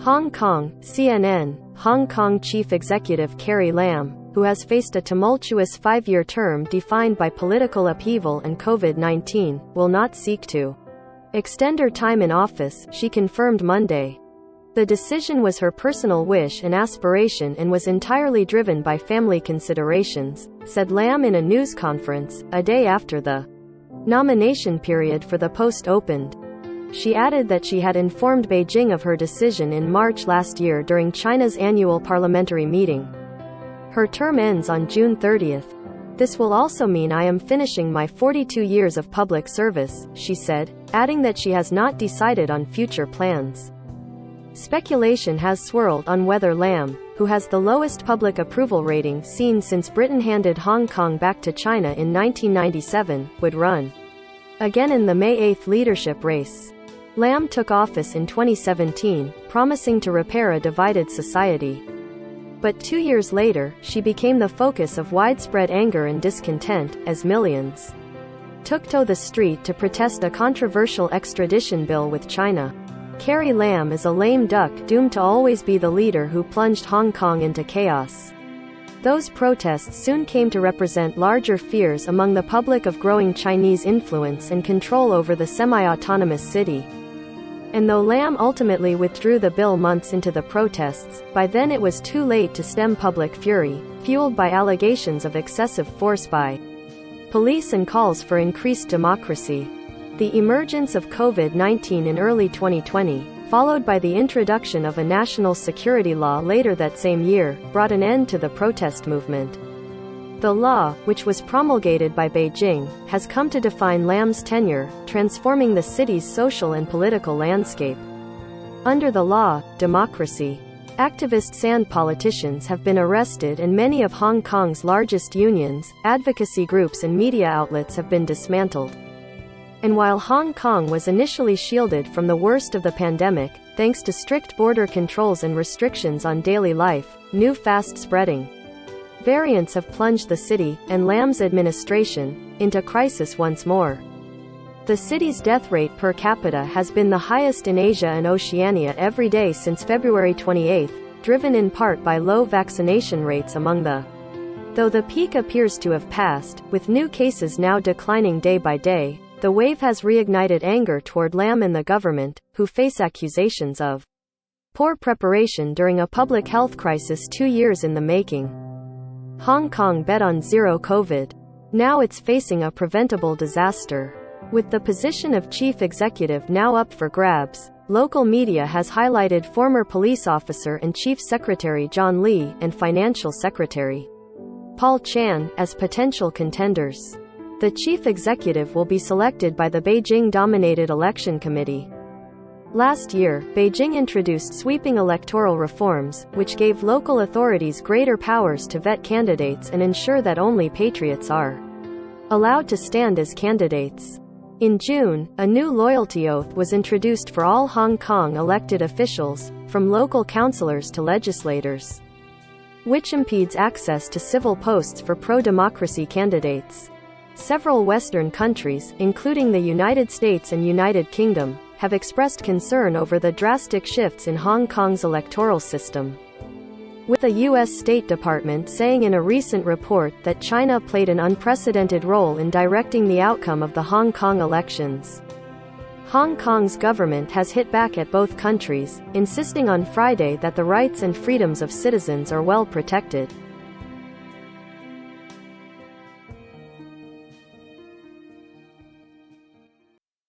Hong Kong, CNN. Hong Kong Chief Executive Carrie Lam, who has faced a tumultuous 5-year term defined by political upheaval and COVID-19, will not seek to extend her time in office, she confirmed Monday. The decision was her personal wish and aspiration and was entirely driven by family considerations, said Lam in a news conference, a day after the nomination period for the post opened. She added that she had informed Beijing of her decision in March last year during China's annual parliamentary meeting. Her term ends on June 30th. This will also mean I am finishing my 42 years of public service, she said, adding that she has not decided on future plans. Speculation has swirled on whether Lam, who has the lowest public approval rating seen since Britain handed Hong Kong back to China in 1997, would run again in the May 8 leadership race. Lam took office in 2017, promising to repair a divided society. But 2 years later, she became the focus of widespread anger and discontent, as millions took to the street to protest a controversial extradition bill with China. Carrie Lam is a lame duck doomed to always be the leader who plunged Hong Kong into chaos. Those protests soon came to represent larger fears among the public of growing Chinese influence and control over the semi-autonomous city. And though Lam ultimately withdrew the bill months into the protests, by then it was too late to stem public fury, fueled by allegations of excessive force by police and calls for increased democracy. The emergence of COVID-19 in early 2020, followed by the introduction of a national security law later that same year, brought an end to the protest movement. The law, which was promulgated by Beijing, has come to define Lam's tenure, transforming the city's social and political landscape. Under the law, democracy, activists and politicians have been arrested and many of Hong Kong's largest unions, advocacy groups and media outlets have been dismantled. And while Hong Kong was initially shielded from the worst of the pandemic, thanks to strict border controls and restrictions on daily life, new fast-spreading variants have plunged the city, and Lam's administration, into crisis once more. The city's death rate per capita has been the highest in Asia and Oceania every day since February 28, driven in part by low vaccination rates among the. Though the peak appears to have passed, with new cases now declining day by day, the wave has reignited anger toward Lam and the government, who face accusations of poor preparation during a public health crisis 2 years in the making. Hong Kong bet on zero COVID. Now it's facing a preventable disaster. With the position of chief executive now up for grabs, local media has highlighted former police officer and chief secretary John Lee and financial secretary Paul Chan as potential contenders. The chief executive will be selected by the Beijing-dominated election committee. Last year, Beijing introduced sweeping electoral reforms, which gave local authorities greater powers to vet candidates and ensure that only patriots are allowed to stand as candidates. In June, a new loyalty oath was introduced for all Hong Kong elected officials, from local councillors to legislators, which impedes access to civil posts for pro-democracy candidates. Several Western countries, including the United States and United Kingdom, have expressed concern over the drastic shifts in Hong Kong's electoral system, with the U.S. State Department saying in a recent report that China played an unprecedented role in directing the outcome of the Hong Kong elections. Hong Kong's government has hit back at both countries, insisting on Friday that the rights and freedoms of citizens are well protected.